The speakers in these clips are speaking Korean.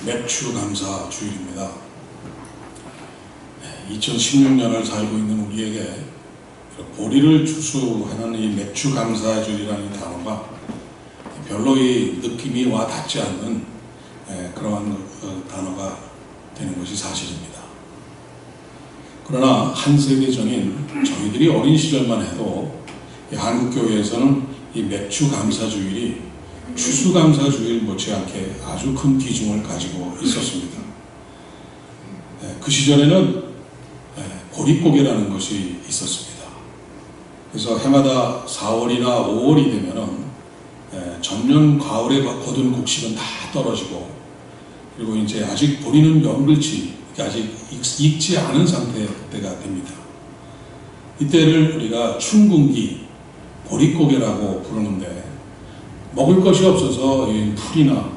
맥추감사 주일입니다. 2016년을 살고 있는 우리에게 보리를 추수하는 이 맥추감사 주일이라는 이 단어가 별로 이 느낌이 와 닿지 않는 그러한 단어가 되는 것이 사실입니다. 그러나 한 세기 전인 저희들이 어린 시절만 해도 한국교회에서는 이 맥추감사주일이 추수감사주일 못지않게 아주 큰 비중을 가지고 있었습니다. 그 시절에는 보릿고개라는 것이 있었습니다. 그래서 해마다 4월이나 5월이 되면은 전년 가을에 거둔 곡식은 다 떨어지고, 그리고 이제 아직 보리는 연글치, 아직 익지 않은 상태가 됩니다. 이때를 우리가 춘궁기, 보릿고개라고 부르는데, 먹을 것이 없어서 풀이나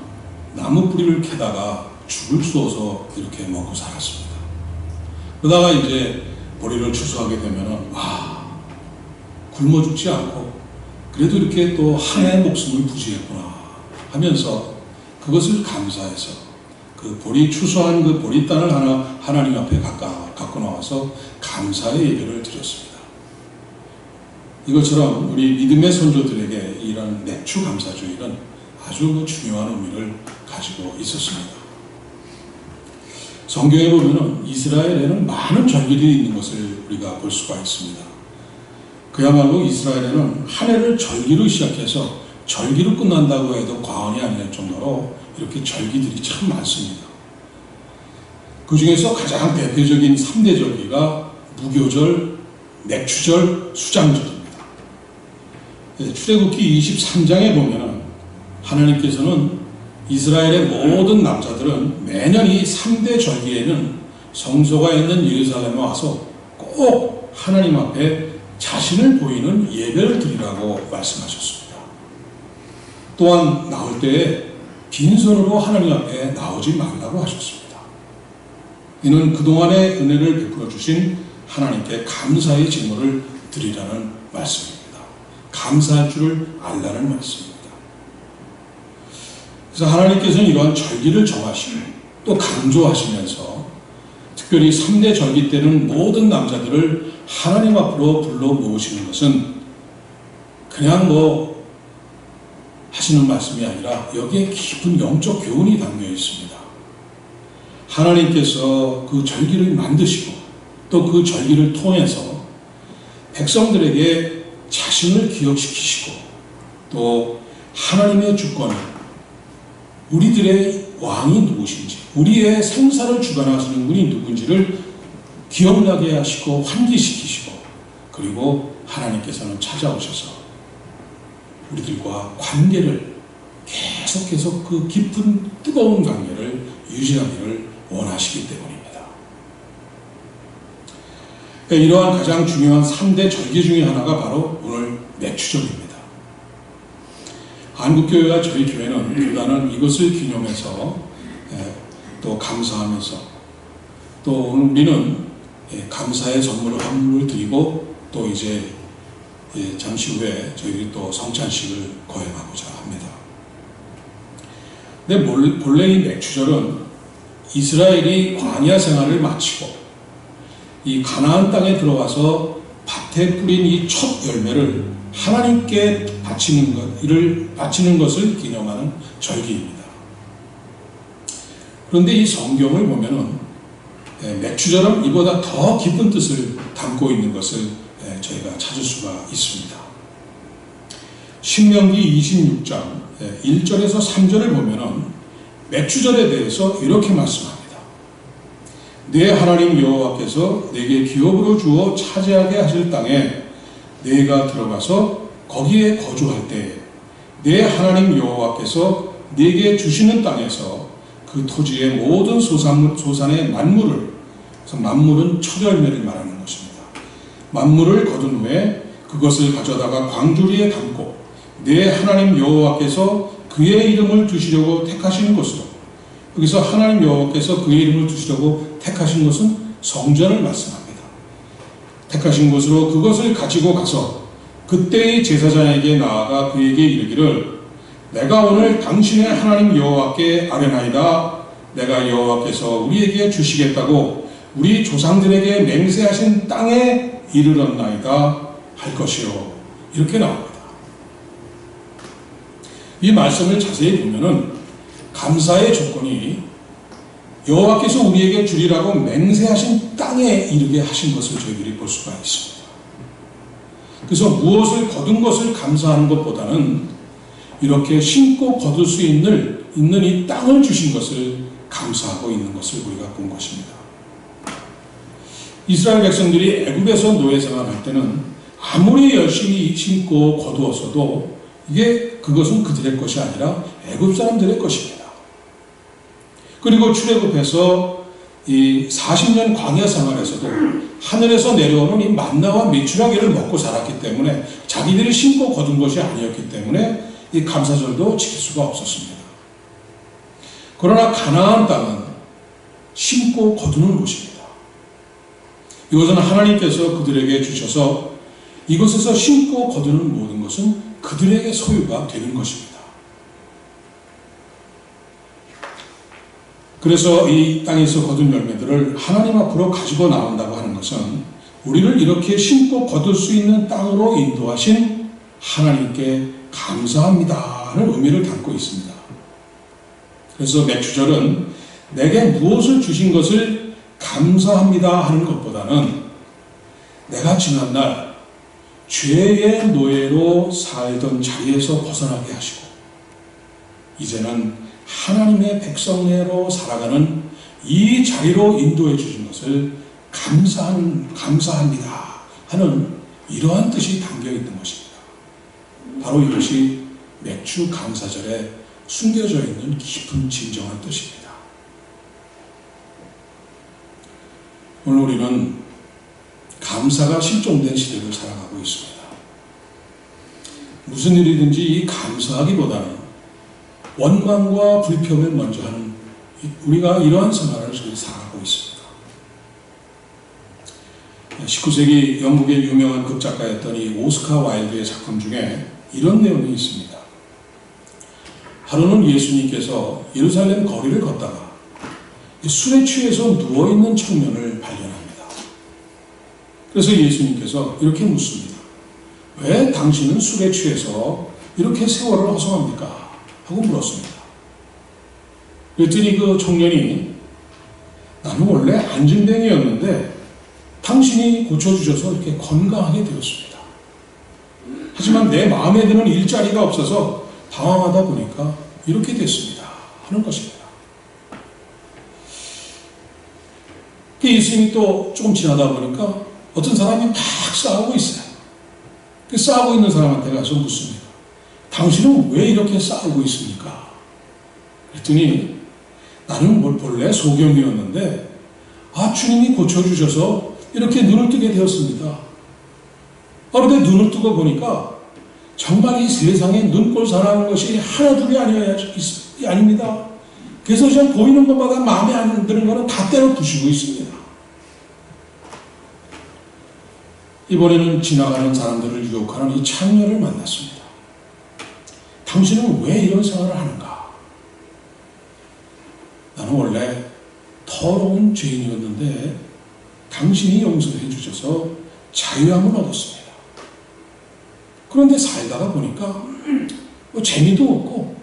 나무 뿌리를 캐다가 죽을 쏘서 이렇게 먹고 살았습니다. 그러다가 이제 보리를 추수하게 되면은 굶어 죽지 않고 그래도 이렇게 또 한 해의 목숨을 부지했구나 하면서 그것을 감사해서 그 보리 추수한 그 보리단을 하나님 앞에 갖고 나와서 감사의 예배를 드렸습니다. 이것처럼 우리 믿음의 선조들에게 이런 맥추감사주일은 아주 중요한 의미를 가지고 있었습니다. 성경에 보면 이스라엘에는 많은 절기들이 있는 것을 우리가 볼 수가 있습니다. 그야말로 이스라엘에는 한 해를 절기로 시작해서 절기로 끝난다고 해도 과언이 아닐 정도로 이렇게 절기들이 참 많습니다. 그 중에서 가장 대표적인 3대 절기가 무교절, 맥추절, 수장절입니다. 출애굽기 23장에 보면 하나님께서는 이스라엘의 모든 남자들은 매년 이 3대 절기에는 성소가 있는 예루살렘에 와서 꼭 하나님 앞에 자신을 보이는 예배를 드리라고 말씀하셨습니다. 또한 나올 때에 빈손으로 하나님 앞에 나오지 말라고 하셨습니다. 이는 그동안의 은혜를 베풀어 주신 하나님께 감사의 제물을 드리라는 말씀입니다. 감사할 줄을 알라는 말씀입니다. 그래서 하나님께서는 이러한 절기를 정하시고 또 강조하시면서 특별히 3대 절기 때는 모든 남자들을 하나님 앞으로 불러 모으시는 것은 그냥 하시는 말씀이 아니라 여기에 깊은 영적 교훈이 담겨 있습니다. 하나님께서 그 절기를 만드시고 또 그 절기를 통해서 백성들에게 자신을 기억시키시고 또 하나님의 주권, 우리들의 왕이 누구신지, 우리의 생사를 주관하시는 분이 누군지를 기억나게 하시고 환기시키시고, 그리고 하나님께서는 찾아오셔서 우리들과 관계를 계속해서 그 깊은 뜨거운 관계를 유지하기를 원하시기 때문입니다. 이러한 가장 중요한 3대 절기 중에 하나가 바로 오늘 맥추절입니다. 한국교회와 저희 교회는 교단은 이것을 기념해서 또 감사하면서 또 오늘 우리는 감사의 선물을 드리고 또 이제 잠시 후에 저희들이 또 성찬식을 거행하고자 합니다. 근데 본래 이 맥추절은 이스라엘이 광야 생활을 마치고 이 가나안 땅에 들어가서 밭에 뿌린 이 첫 열매를 하나님께 바치는 것을 기념하는 절기입니다. 그런데 이 성경을 보면은 맥추절은 이보다 더 깊은 뜻을 담고 있는 것을 저희가 찾을 수가 있습니다. 신명기 26장 1절에서 3절을 보면은 맥추절에 대해서 이렇게 말씀합니다. 내 하나님 여호와께서 내게 기업으로 주어 차지하게 하실 땅에 내가 들어가서 거기에 거주할 때에 내 하나님 여호와께서 내게 주시는 땅에서 그 토지의 모든 소산의 만물을, 그래서 만물은 첫 열매를 말하는 것입니다. 만물을 거둔 후에 그것을 가져다가 광주리에 담고 내 하나님 여호와께서 그의 이름을 두시려고 택하신 곳으로, 여기서 하나님 여호와께서 그의 이름을 두시려고 택하신 것은 성전을 말씀합니다. 택하신 곳으로 그것을 가지고 가서 그때의 제사장에게 나아가 그에게 이르기를 내가 오늘 당신의 하나님 여호와께 아뢰나이다. 내가 여호와께서 우리에게 주시겠다고 우리 조상들에게 맹세하신 땅에 이르렀나이다 할 것이요. 이렇게 나옵니다. 이 말씀을 자세히 보면은 감사의 조건이 여호와께서 우리에게 주리라고 맹세하신 땅에 이르게 하신 것을 저희들이 볼 수가 있습니다. 그래서 무엇을 거둔 것을 감사하는 것보다는 이렇게 심고 거둘 수 있는 이 땅을 주신 것을 감사하고 있는 것을 우리가 본 것입니다. 이스라엘 백성들이 애굽에서 노예 생활할 때는 아무리 열심히 심고 거두었어도 그것은 그들의 것이 아니라 애굽 사람들의 것입니다. 그리고 출애굽해서 이 40년 광야 생활에서도 하늘에서 내려오는 이 만나와 메추라기를 먹고 살았기 때문에 자기들이 심고 거둔 것이 아니었기 때문에 이 감사절도 지킬 수가 없었습니다. 그러나 가나안 땅은 심고 거두는 곳입니다. 이것은 하나님께서 그들에게 주셔서 이곳에서 심고 거두는 모든 것은 그들에게 소유가 되는 것입니다. 그래서 이 땅에서 거둔 열매들을 하나님 앞으로 가지고 나온다고 하는 것은 우리를 이렇게 심고 거둘 수 있는 땅으로 인도하신 하나님께 감사합니다라는 의미를 담고 있습니다. 그래서 맥주절은 내게 무엇을 주신 것을 감사합니다 하는 것보다는 내가 지난날 죄의 노예로 살던 자리에서 벗어나게 하시고 이제는 하나님의 백성내로 살아가는 이 자리로 인도해 주신 것을 감사합니다 하는 이러한 뜻이 담겨 있는 것입니다. 바로 이것이 맥주 감사절에 숨겨져 있는 깊은 진정한 뜻입니다. 오늘 우리는 감사가 실종된 시대를 살아가고 있습니다. 무슨 일이든지 이 감사하기보다는 원망과 불평을 먼저 하는 우리가 이러한 생활을 살아가고 있습니다. 19세기 영국의 유명한 극작가였던 이 오스카 와일드의 작품 중에 이런 내용이 있습니다. 하루는 예수님께서 예루살렘 거리를 걷다가 술에 취해서 누워있는 청년을 발견합니다. 그래서 예수님께서 이렇게 묻습니다. 왜 당신은 술에 취해서 이렇게 세월을 허송합니까? 하고 물었습니다. 그랬더니 그 청년이 나는 원래 안진뱅이였는데 당신이 고쳐주셔서 이렇게 건강하게 되었습니다. 하지만 내 마음에 드는 일자리가 없어서 당황하다 보니까 이렇게 됐습니다. 하는 것입니다. 예수님이 또 조금 지나다 보니까 어떤 사람이 막 싸우고 있어요. 그 싸우고 있는 사람한테 가서 묻습니다. 당신은 왜 이렇게 싸우고 있습니까? 그랬더니 나는 본래 소경이었는데 주님이 고쳐주셔서 이렇게 눈을 뜨게 되었습니다. 그런데 눈을 뜨고 보니까 정말 이 세상에 눈꼴 사랑하는 것이 하나 둘이 아닙니다. 그래서 그냥 보이는 것마다 마음에 안 드는 것은 다 때려 부수고 있습니다. 이번에는 지나가는 사람들을 유혹하는 이 창녀를 만났습니다. 당신은 왜 이런 생활을 하는가? 나는 원래 더러운 죄인이었는데 당신이 용서해 주셔서 자유함을 얻었습니다. 그런데 살다가 보니까 재미도 없고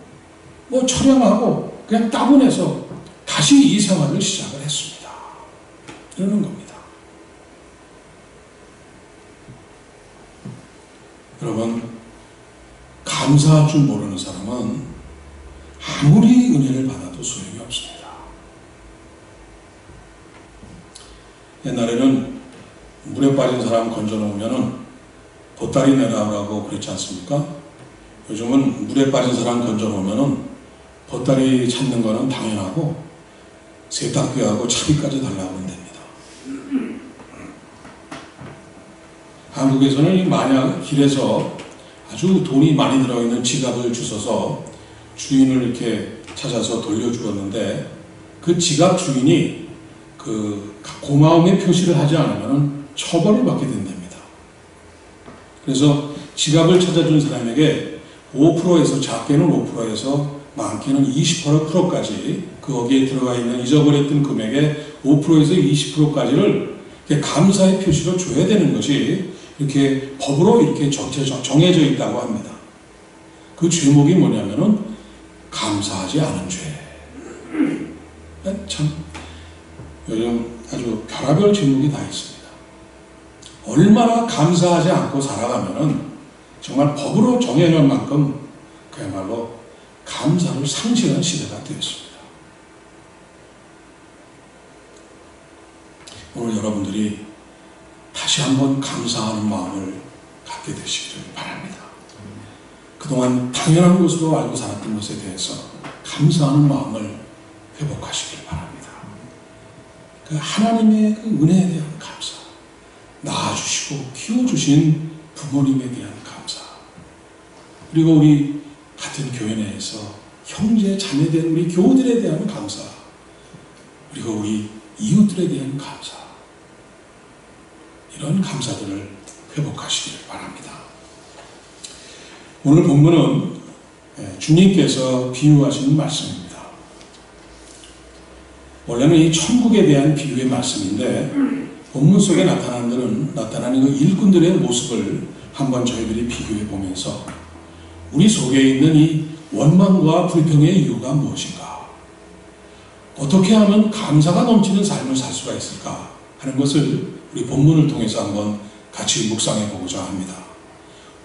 처량하고 그냥 따분해서 다시 이 생활을 시작을 했습니다. 이러는 겁니다. 여러분, 감사할 줄 모르는 사람은 아무리 은혜를 받아도 소용이 없습니다. 옛날에는 물에 빠진 사람 건져놓으면 보따리 내놔라고 그랬지 않습니까? 요즘은 물에 빠진 사람 건져놓으면 보따리 찾는 거는 당연하고 세탁비하고 차비까지 달라고 한답니다. 한국에서는 만약 길에서 아주 돈이 많이 들어있는 지갑을 주워서 주인을 이렇게 찾아서 돌려주었는데 그 지갑 주인이 그 고마움의 표시를 하지 않으면 처벌을 받게 된답니다. 그래서 지갑을 찾아준 사람에게 5%에서 작게는 5%에서 많게는 20%까지 거기에 들어가 있는 잊어버렸던 금액의 5%에서 20%까지를 감사의 표시로 줘야 되는 것이 이렇게 법으로 이렇게 정해져 있다고 합니다. 그 죄목이 뭐냐면은 감사하지 않은 죄. 참 요즘 아주 별의별 제목이 다 있습니다. 얼마나 감사하지 않고 살아가면은 정말 법으로 정해놓은 만큼 그야말로 감사를 상실한 시대가 되었습니다. 오늘 여러분들이 다시 한번 감사하는 마음을 갖게 되시기를 바랍니다. 그동안 당연한 것으로 알고 살았던 것에 대해서 감사하는 마음을 회복하시길 바랍니다. 그 하나님의 그 은혜에 대한 감사, 낳아주시고 키워주신 부모님에 대한 감사, 그리고 우리 같은 교회 내에서 형제 자매된 우리 교우들에 대한 감사, 그리고 우리 이웃들에 대한 감사, 이런 감사들을 회복하시길 바랍니다. 오늘 본문은 주님께서 비유하시는 말씀입니다. 원래는 이 천국에 대한 비유의 말씀인데 본문 속에 나타나는 그 일꾼들의 모습을 한번 저희들이 비교해 보면서 우리 속에 있는 이 원망과 불평의 이유가 무엇인가, 어떻게 하면 감사가 넘치는 삶을 살 수가 있을까 하는 것을 우리 본문을 통해서 한번 같이 묵상해 보고자 합니다.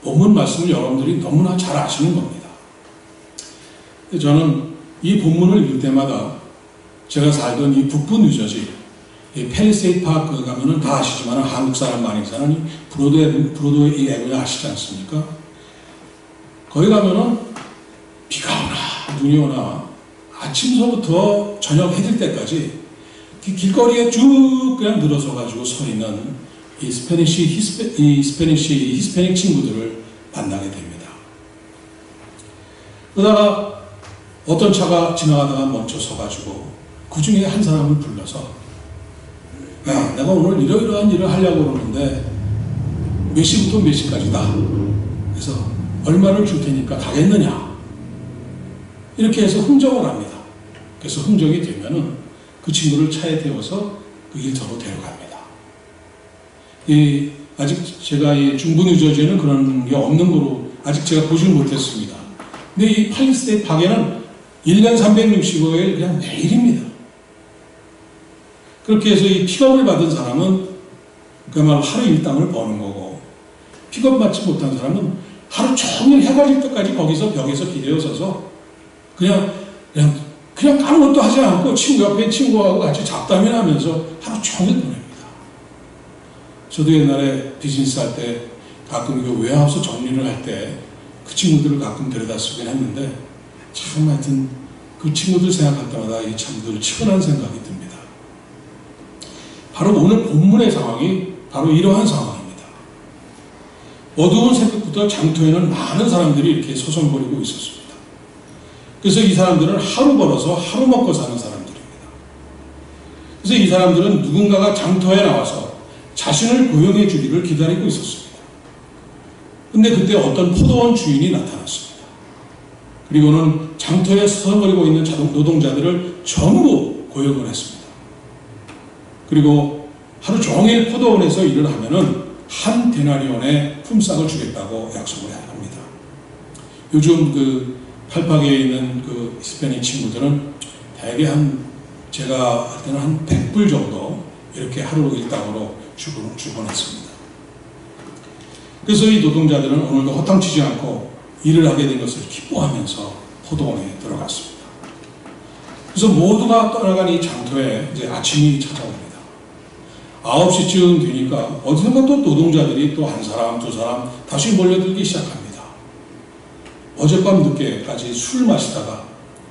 본문 말씀을 여러분들이 너무나 잘 아시는 겁니다. 저는 이 본문을 읽을 때마다 제가 살던 이 북부 뉴저지, 이 팰리세이드 파크 가면은 다 아시지만 한국 사람 많이 사는 이 브로드웨이 애고에 아시지 않습니까? 거기 가면은 비가 오나 눈이 오나 아침서부터 저녁 해질 때까지 길거리에 쭉 그냥 늘어서 가지고 서 있는 이 히스패닉 친구들을 만나게 됩니다. 그러다가 어떤 차가 지나가다가 멈춰 서가지고 그 중에 한 사람을 불러서, 야, 내가 오늘 이러이러한 일을 하려고 그러는데 몇 시부터 몇 시까지다. 그래서 얼마를 줄 테니까 가겠느냐. 이렇게 해서 흥정을 합니다. 그래서 흥정이 되면은 그 친구를 차에 태워서 그 일터로 데려갑니다. 아직 제가 이 중부 뉴저지에는 그런 게 없는 거로 아직 제가 보지는 못했습니다. 근데 이 팰리세이드 파크에는 1년 365일 그냥 매일입니다. 그렇게 해서 이 픽업을 받은 사람은 그야말로 하루 일당을 버는 거고, 픽업 받지 못한 사람은 하루 종일 해가 질 때까지 거기서 벽에서 기대어 서서 그냥 아무것도 하지 않고 친구 옆에 친구하고 같이 잡담이나 하면서 하루 종일 보냅니다. 저도 옛날에 비즈니스 할 때 가끔 그 웨어하우스 정리를 할 때 그 친구들을 가끔 데려다 쓰긴 했는데, 참 하여튼 그 친구들 생각할 때마다 참 늘 치근한 생각이 듭니다. 바로 오늘 본문의 상황이 바로 이러한 상황입니다. 어두운 새벽부터 장터에는 많은 사람들이 이렇게 소송거리고 있었습니다. 그래서 이 사람들은 하루 벌어서 하루 먹고 사는 사람들입니다. 그래서 이 사람들은 누군가가 장터에 나와서 자신을 고용해 주기를 기다리고 있었습니다. 근데 그때 어떤 포도원 주인이 나타났습니다. 그리고는 장터에 서성거리고 있는 노동자들을 전부 고용을 했습니다. 그리고 하루 종일 포도원에서 일을 하면은 한 데나리온의 품삯을 주겠다고 약속을 합니다. 요즘 그 팔팍에 있는 그 히스패닉 친구들은 대개 제가 할 때는 한 100불 정도 이렇게 하루 일당으로 주곤 했습니다. 그래서 이 노동자들은 오늘도 허탕치지 않고 일을 하게 된 것을 기뻐하면서 포도원에 들어갔습니다. 그래서 모두가 떠나간 이 장터에 이제 아침이 찾아옵니다. 9시쯤 되니까 어디선가 또 노동자들이 또 한 사람, 두 사람 다시 몰려들기 시작합니다. 어젯밤 늦게까지 술 마시다가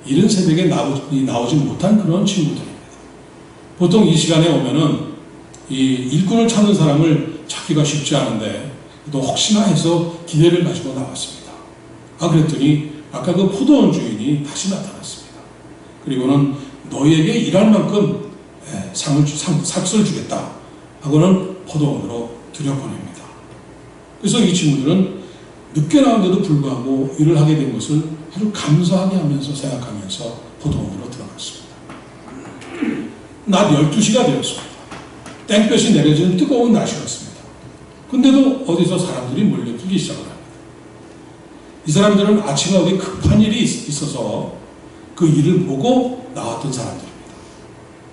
이른 새벽에 나오지 못한 그런 친구들입니다. 보통 이 시간에 오면은 이 일꾼을 찾는 사람을 찾기가 쉽지 않은데 또 혹시나 해서 기대를 가지고 나왔습니다. 그랬더니 아까 그 포도원 주인이 다시 나타났습니다. 그리고는 너희에게 일할 만큼 삭스를 주겠다 하고는 포도원으로 들여보냅니다. 그래서 이 친구들은 늦게 나온데도 불구하고 일을 하게 된 것을 아주 감사하게 하면서 생각하면서 포도원으로 들어갔습니다. 낮 12시가 되었습니다. 땡볕이 내려지는 뜨거운 날씨였습니다. 근데도 어디서 사람들이 몰려들기 시작을 합니다. 이 사람들은 아침에 어디 급한 일이 있어서 그 일을 보고 나왔던 사람들입니다.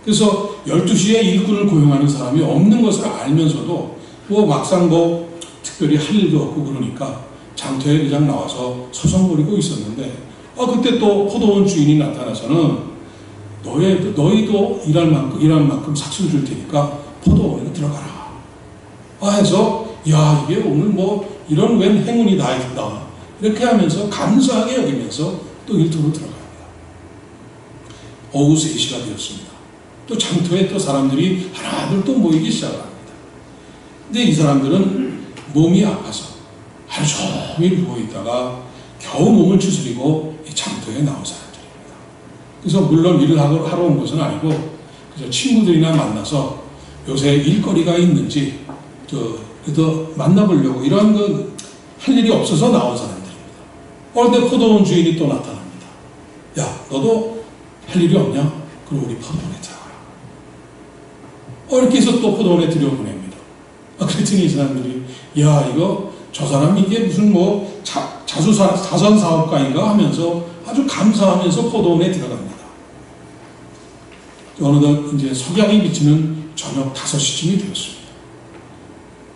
그래서 12시에 일꾼을 고용하는 사람이 없는 것을 알면서도 막상 특별히 할 일도 없고 그러니까 장터에 그냥 나와서 서성거리고 있었는데 그때 또 포도원 주인이 나타나서는 너희도 일할 만큼 삭슬 줄 테니까 포도원에 들어가라. 해서 이게 오늘 이런 웬 행운이 다 있다. 이렇게 하면서 감사하게 여기면서 또 일터로 들어갑니다. 오후 3시가 되었습니다. 또 장터에 또 사람들이 하나둘 또 모이기 시작합니다. 근데 이 사람들은 몸이 아파서 하루 종일 누워있다가 겨우 몸을 추스리고 이 장터에 나온 사람들입니다. 그래서 물론 일을 하러 온 것은 아니고 그저 친구들이나 만나서 요새 일거리가 있는지 그래도 만나보려고 이런 건 할 일이 없어서 나온 사람들입니다. 그런데 포도원 주인이 또 나타납니다. 야, 너도 할 일이 없냐? 그럼 우리 포도원에 들어가라. 이렇게 해서 또 포도원에 들여보냅니다. 그랬더니 이 사람들이 저 사람이 이게 무슨 자선 사업가인가 하면서 아주 감사하면서 포도원에 들어갑니다. 어느덧 이제 석양이 비치는 저녁 5시쯤이 되었습니다.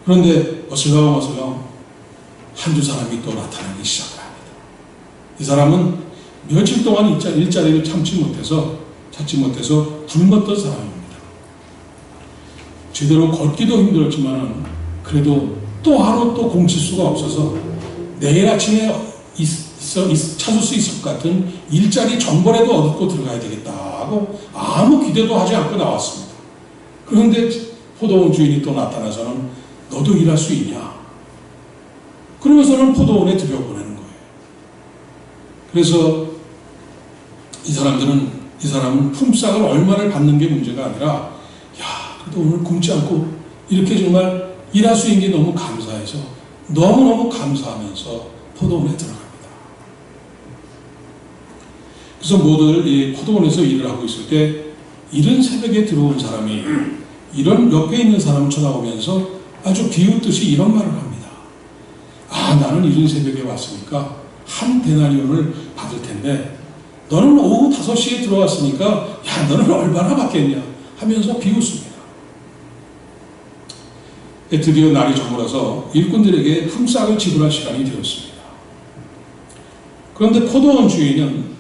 그런데 어슬렁어슬렁 한두 사람이 또 나타나기 시작을 합니다. 이 사람은 며칠 동안 일자리를 찾지 못해서 굶었던 사람입니다. 제대로 걷기도 힘들었지만 그래도 또 하루 또 공칠 수가 없어서 내일 아침에 찾을 수 있을 것 같은 일자리 정보라도 얻고 들어가야 되겠다 하고 아무 기대도 하지 않고 나왔습니다. 그런데 포도원 주인이 또 나타나서는 너도 일할 수 있냐? 그러면서는 포도원에 들여보내는 거예요. 그래서 이 사람은 품삯을 얼마를 받는 게 문제가 아니라 그래도 오늘 굶지 않고 이렇게 정말 일할 수 있는 게 너무 감사해서 너무너무 감사하면서 포도원에 들어갑니다. 그래서 모두들 이 포도원에서 일을 하고 있을 때 이른 새벽에 들어온 사람이 이런 옆에 있는 사람을 쳐다보면서 아주 비웃듯이 이런 말을 합니다. 나는 이른 새벽에 왔으니까 한 데나리온을 받을 텐데 너는 오후 5시에 들어왔으니까 너는 얼마나 받겠냐 하면서 비웃습니다. 드디어 날이 저물어서 일꾼들에게 품삯을 지불할 시간이 되었습니다. 그런데 포도원 주인은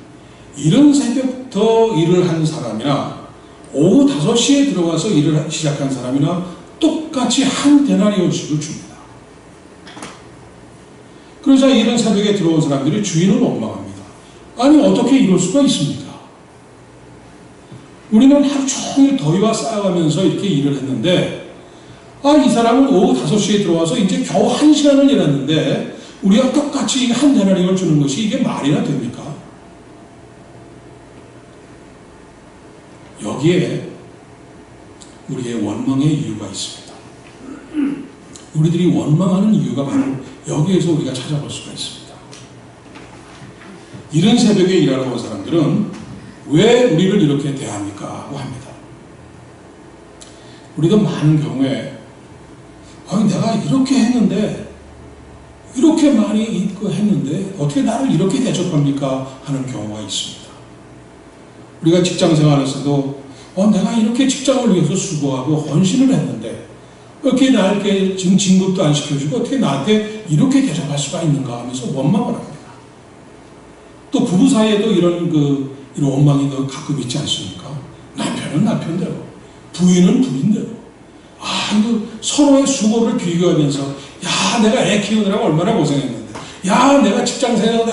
이른 새벽부터 일을 한 사람이나 오후 5시에 들어와서 일을 시작한 사람이나 똑같이 한 데나리온씩을 줍니다. 그러자 이른 새벽에 들어온 사람들이 주인을 원망합니다. 아니 어떻게 이럴 수가 있습니까? 우리는 하루 종일 더위와 싸워가면서 이렇게 일을 했는데 이 사람은 오후 5시에 들어와서 이제 겨우 1시간을 일했는데 우리가 똑같이 한 데나리온을 주는 것이 이게 말이나 됩니까? 여기에 우리의 원망의 이유가 있습니다. 우리들이 원망하는 이유가 바로 여기에서 우리가 찾아볼 수가 있습니다. 이른 새벽에 일하러 온 사람들은 왜 우리를 이렇게 대합니까? 하고 합니다. 우리도 많은 경우에 내가 이렇게 했는데 이렇게 많이 했는데 어떻게 나를 이렇게 대접합니까? 하는 경우가 있습니다. 우리가 직장 생활에서도 내가 이렇게 직장을 위해서 수고하고 헌신을 했는데 어떻게 나에게 지금 진급도 안 시켜주고 어떻게 나한테 이렇게 대접할 수가 있는가 하면서 원망을 합니다. 또 부부 사이에도 이런 원망이 가끔 있지 않습니까? 남편은 남편대로, 부인은 부인대로. 서로의 수고를 비교하면서 내가 애 키우느라고 얼마나 고생했는데 내가 직장 생활에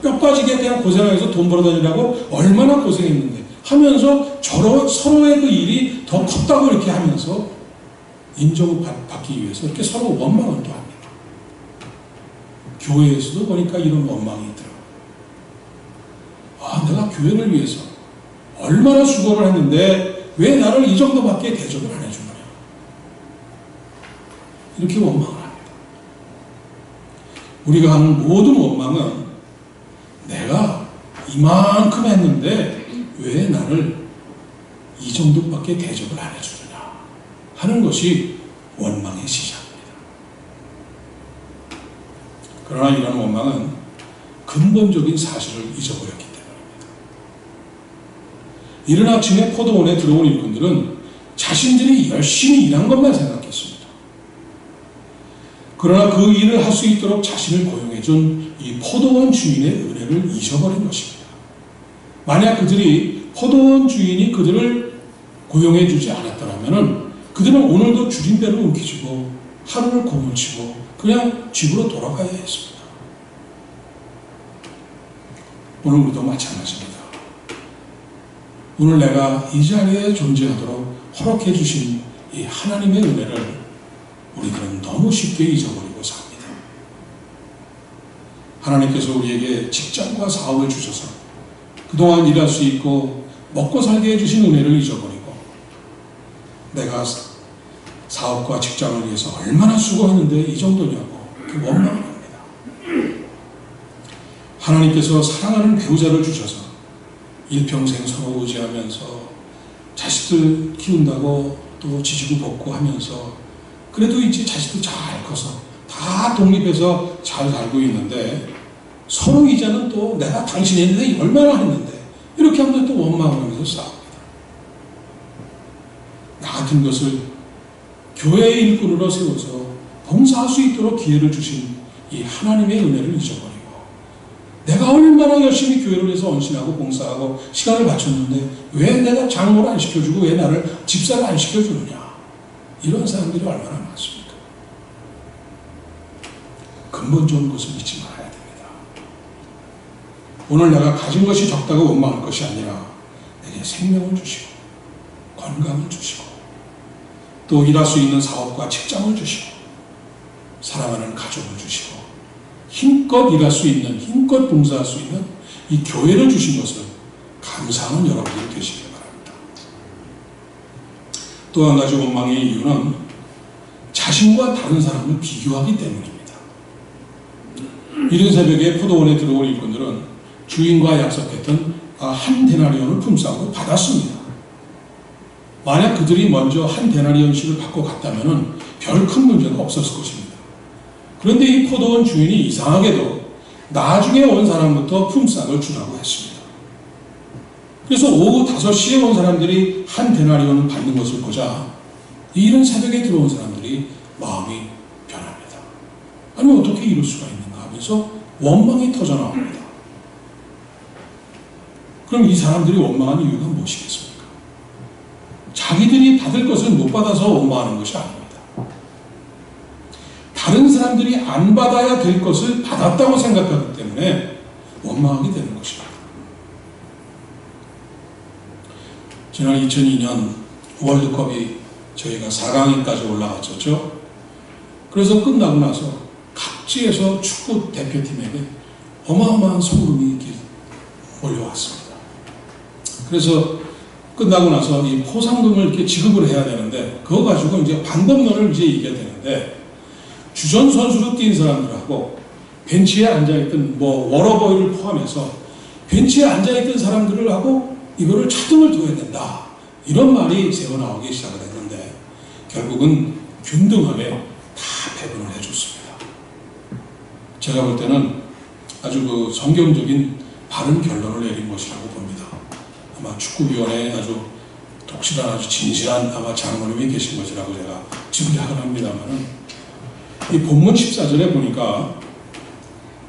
뼈 빠지게 그냥 고생해서 돈 벌어 다니라고 얼마나 고생했는데 하면서 서로의 그 일이 더 컸다고 이렇게 하면서 인정을 받기 위해서 이렇게 서로 원망을 또 합니다. 교회에서도 보니까 이런 원망이 있더라고요. 내가 교회를 위해서 얼마나 수고를 했는데 왜 나를 이 정도밖에 대접을 안 해주느냐. 이렇게 원망을 합니다. 우리가 하는 모든 원망은 내가 이만큼 했는데 왜 나를 이 정도밖에 대접을 안 해주느냐 하는 것이 원망의 시작입니다. 그러나 이런 원망은 근본적인 사실을 잊어버렸기 때문입니다. 이른 아침에 포도원에 들어온 일꾼들은 자신들이 열심히 일한 것만 생각했습니다. 그러나 그 일을 할 수 있도록 자신을 고용해준 이 포도원 주인의 은혜를 잊어버린 것입니다. 만약 그들이 포도원 주인이 그들을 고용해주지 않았더라면 그들은 오늘도 줄인 대로 움켜쥐고 하루를 공을 치고 그냥 집으로 돌아가야 했습니다. 오늘 우리도 마찬가지입니다. 오늘 내가 이 자리에 존재하도록 허락해 주신 이 하나님의 은혜를 우리들은 너무 쉽게 잊어버리고 삽니다. 하나님께서 우리에게 직장과 사업을 주셔서 그동안 일할 수 있고 먹고 살게 해주신 은혜를 잊어버리고 내가 사업과 직장을 위해서 얼마나 수고했는데 이 정도냐고 그 원망을 합니다. 하나님께서 사랑하는 배우자를 주셔서 일평생 서로 의지하면서 자식들 키운다고 또 지지고 볶고 하면서 그래도 이제 자식들 잘 커서 다 독립해서 잘 살고 있는데 서로 이제는 또 내가 당신이 했는데 얼마나 했는데 이렇게 하면 또 원망하면서 싸웁니다. 나 같은 것을 교회의 일꾼으로 세워서 봉사할 수 있도록 기회를 주신 이 하나님의 은혜를 잊어버리고 내가 얼마나 열심히 교회를 해서 헌신하고 봉사하고 시간을 바쳤는데 왜 내가 장모를 안 시켜주고 왜 나를 집사를 안 시켜주느냐 이런 사람들이 얼마나 많습니까? 근본적인 것을 잊지 말아야 됩니다. 오늘 내가 가진 것이 적다고 원망할 것이 아니라 내게 생명을 주시고 건강을 주시고 또 일할 수 있는 사업과 직장을 주시고 사랑하는 가족을 주시고 힘껏 일할 수 있는 힘껏 봉사할 수 있는 이 교회를 주신 것을 감사하는 여러분들이 되시길 바랍니다. 또 한 가지 원망의 이유는 자신과 다른 사람을 비교하기 때문입니다. 이른 새벽에 포도원에 들어온 일꾼들은 주인과 약속했던 한 데나리온을 품삯으로 받았습니다. 만약 그들이 먼저 한 데나리온씩을 받고 갔다면 별 큰 문제가 없었을 것입니다. 그런데 이 포도원 주인이 이상하게도 나중에 온 사람부터 품삯을 주라고 했습니다. 그래서 오후 5시에 온 사람들이 한 데나리온을 받는 것을 보자 이른 새벽에 들어온 사람들이 마음이 변합니다. 아니 어떻게 이럴 수가 있는가 하면서 원망이 터져나옵니다. 그럼 이 사람들이 원망한 이유가 무엇이겠습니까? 자기들이 받을 것을 못 받아서 원망하는 것이 아닙니다. 다른 사람들이 안 받아야 될 것을 받았다고 생각하기 때문에 원망하게 되는 것입니다. 지난 2002년 월드컵이 저희가 4강에까지 올라갔었죠. 그래서 끝나고 나서 각지에서 축구 대표팀에게 어마어마한 선물이 이렇게 몰려왔습니다. 그래서 끝나고 나서 이 포상금을 이렇게 지급을 해야 되는데 그거 가지고 이제 방법론을 이제 이겨야 되는데 주전 선수로 뛴 사람들하고 벤치에 앉아있던 워러보이를 포함해서 벤치에 앉아있던 사람들을 하고 이거를 차등을 둬야 된다 이런 말이 새어나오기 시작을 했는데 결국은 균등하게 다 배분을 해줬습니다. 제가 볼 때는 아주 그 성경적인 바른 결론을 내린 것이라고 봅니다. 아마 축구위원회에 아주 독실한 아주 진실한 아마 장로님이 계신 것이라고 제가 짐작을 합니다만은 이 본문 14절에 보니까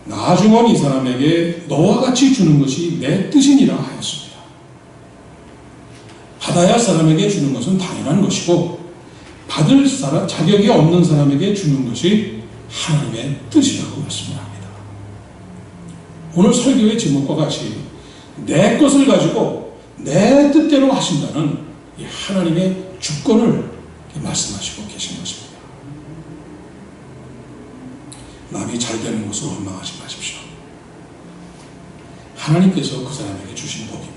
나중은 이 사람에게 너와 같이 주는 것이 내 뜻이니라 하였습니다. 받아야 할 사람에게 주는 것은 당연한 것이고 받을 사람, 자격이 없는 사람에게 주는 것이 하나님의 뜻이라고 말씀합니다. 오늘 설교의 제목과 같이 내 것을 가지고 내 뜻대로 하신다는 이 하나님의 주권을 말씀하시고 계신 것입니다. 남이 잘 되는 것을 원망하지 마십시오. 하나님께서 그 사람에게 주신 복입니다.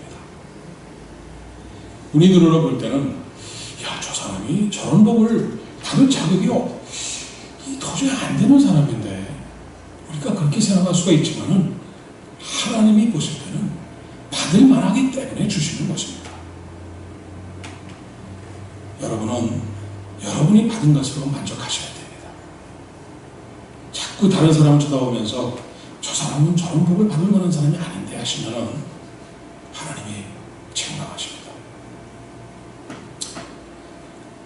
우리 눈으로 볼 때는 야, 저 사람이 저런 복을 받을 자격이 도저히 안 되는 사람인데 우리가 그렇게 생각할 수가 있지만은 하나님이 보실 때는 받을 만하기 때문에 주시는 것입니다. 여러분은 여러분이 받은 것으로 만족하셔야 됩니다. 자꾸 다른 사람을 쳐다보면서 저 사람은 저런 복을 받을 만한 사람이 아닌데 하시면 하나님이 책망하십니다.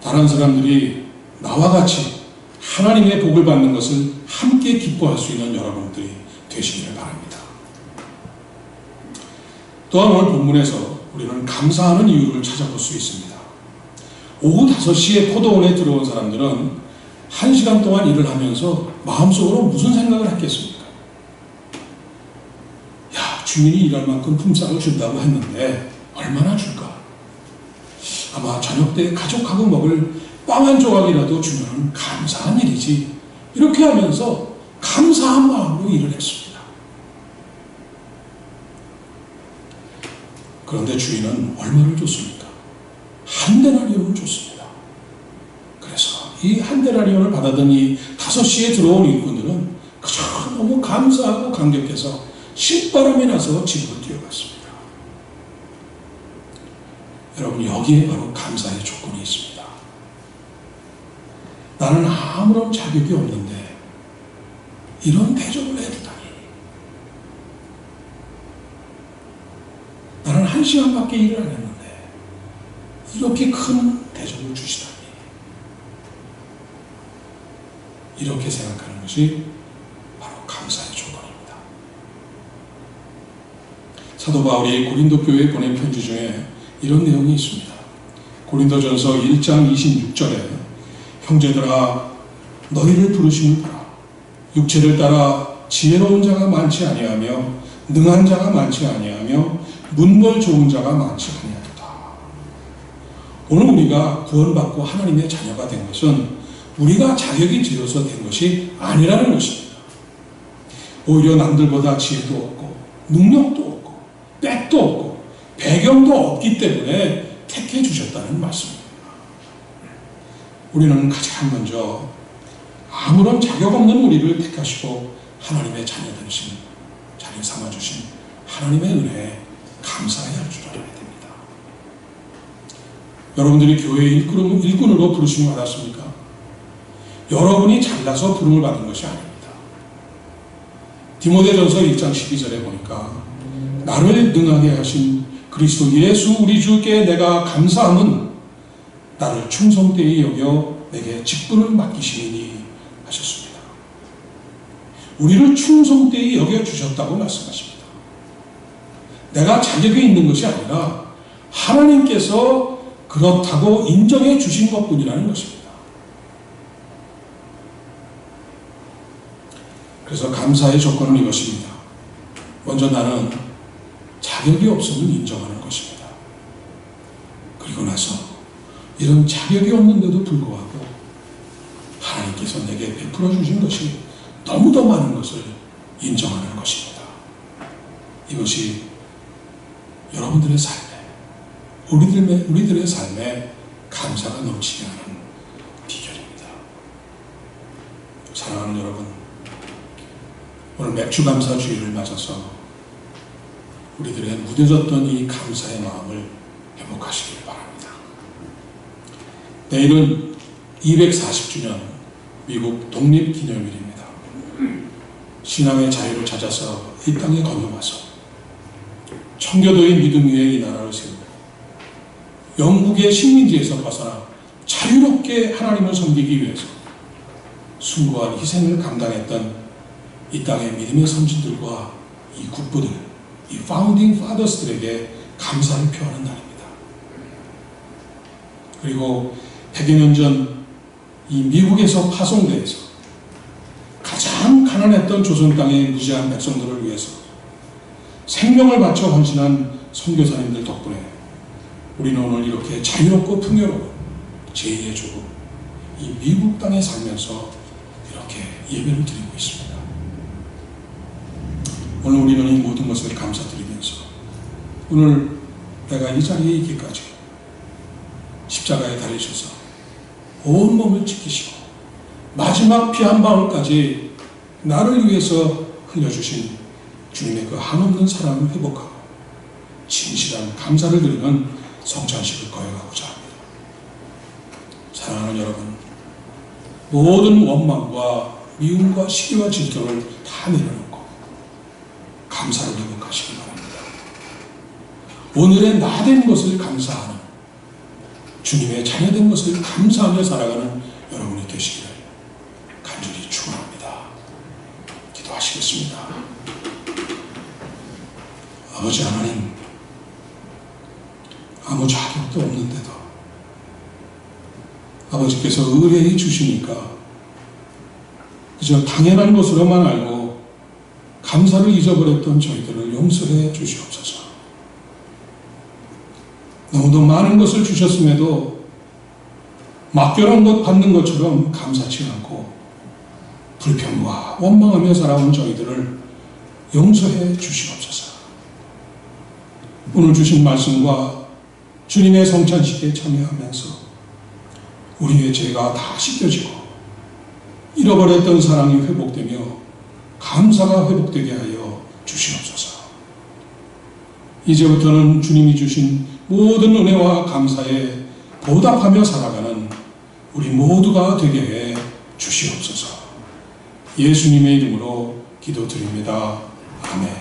다른 사람들이 나와 같이 하나님의 복을 받는 것을 함께 기뻐할 수 있는 여러분들이 되시기를 바랍니다. 또한 오늘 본문에서 우리는 감사하는 이유를 찾아볼 수 있습니다. 오후 5시에 포도원에 들어온 사람들은 1시간 동안 일을 하면서 마음속으로 무슨 생각을 했겠습니까? 야, 주인이 일할 만큼 품삯을 준다고 했는데 얼마나 줄까? 아마 저녁 때 가족하고 먹을 빵 한 조각이라도 주면 감사한 일이지. 이렇게 하면서 감사한 마음으로 일을 했습니다. 그런데 주인은 얼마를 줬습니까? 한 데나리온을 줬습니다. 그래서 이 한 데나리온을 받아든 이 5시에 들어온 일꾼들은 그저 너무 감사하고 감격해서 신바람이 나서 집으로 뛰어갔습니다. 여러분, 여기에 바로 감사의 조건이 있습니다. 나는 아무런 자격이 없는데 이런 대접을 해주다니. 나는 1시간밖에 일을 안 했는데 이렇게 큰 대접을 주시다니. 이렇게 생각하는 것이 바로 감사의 조건입니다. 사도 바울이 고린도 교회에 보낸 편지 중에 이런 내용이 있습니다. 고린도전서 1장 26절에 형제들아, 너희를 부르심을 봐라. 육체를 따라 지혜로운 자가 많지 아니하며 능한 자가 많지 아니하며 문벌 좋은 자가 많지 아니하도다. 오늘 우리가 구원받고 하나님의 자녀가 된 것은 우리가 자격이 되어서 된 것이 아니라는 것입니다. 오히려 남들보다 지혜도 없고 능력도 없고 빽도 없고 배경도 없기 때문에 택해 주셨다는 말씀입니다. 우리는 가장 먼저 아무런 자격 없는 우리를 택하시고 하나님의 자녀 되신, 자녀 삼아주신 하나님의 은혜에 감사해야 할 줄 알아야 됩니다. 여러분들이 교회의 일꾼으로 부르심을 받았습니까? 여러분이 잘나서 부름을 받은 것이 아닙니다. 디모데전서 1장 12절에 보니까 나를 능하게 하신 그리스도 예수 우리 주께 내가 감사함은 나를 충성되이 여겨 내게 직분을 맡기시니 하셨습니다. 우리를 충성되이 여겨주셨다고 말씀하십니다. 내가 자격이 있는 것이 아니라 하나님께서 그렇다고 인정해 주신 것뿐이라는 것입니다. 그래서 감사의 조건은 이것입니다. 먼저 나는 자격이 없음을 인정하는 것입니다. 그리고 나서 이런 자격이 없는데도 불구하고 하나님께서 내게 베풀어 주신 것이 너무도 많은 것을 인정하는 것입니다. 이것이 여러분들의 삶에, 우리들의 삶에 감사가 넘치게 하는 비결입니다. 사랑하는 여러분, 오늘 맥주감사주의를 맞아서 우리들의 무뎌졌던 이 감사의 마음을 회복하시길 바랍니다. 내일은 240주년 미국 독립기념일입니다. 신앙의 자유를 찾아서 이 땅에 건너와서 청교도의 믿음 위에 이 나라를 세우고 영국의 식민지에서 벗어나 자유롭게 하나님을 섬기기 위해서 숭고한 희생을 감당했던 이 땅의 믿음의 선진들과 이 국부들, 이 파운딩 파더스들에게 감사를 표하는 날입니다. 그리고 100여 년 전 이 미국에서 파송돼서 가장 가난했던 조선 땅의 무지한 백성들을 위해서 생명을 바쳐 헌신한 선교사님들 덕분에 우리는 오늘 이렇게 자유롭고 풍요로운 제2의 조국, 이 미국 땅에 살면서 이렇게 예배를 드리고 있습니다. 오늘 우리는 이 모든 것을 감사드리면서 오늘 내가 이 자리에 있기까지 십자가에 달리셔서 온 몸을 지키시고 마지막 피 한 방울까지 나를 위해서 흘려주신 주님의 그 한없는 사랑을 회복하고 진실한 감사를 드리는 성찬식을 거행하고자 합니다. 사랑하는 여러분, 모든 원망과 미움과 시기와 질투를 다 내려놓고 감사를 회복하시기 바랍니다. 오늘의 나된 것을 감사하는, 주님의 자녀된 것을 감사하며 살아가는 여러분이 되시기를 간절히 축원합니다. 기도하시겠습니다. 아버지 하나님, 아무 자격도 없는데도 아버지께서 의뢰히 주시니까 그저 당연한 것으로만 알고 감사를 잊어버렸던 저희들을 용서해 주시옵소서. 너무도 많은 것을 주셨음에도 맡겨놓은 것 받는 것처럼 감사치 않고 불평과 원망하며 살아온 저희들을 용서해 주시옵소서. 오늘 주신 말씀과 주님의 성찬식에 참여하면서 우리의 죄가 다 씻겨지고 잃어버렸던 사랑이 회복되며 감사가 회복되게 하여 주시옵소서. 이제부터는 주님이 주신 모든 은혜와 감사에 보답하며 살아가는 우리 모두가 되게 해 주시옵소서. 예수님의 이름으로 기도드립니다. 아멘.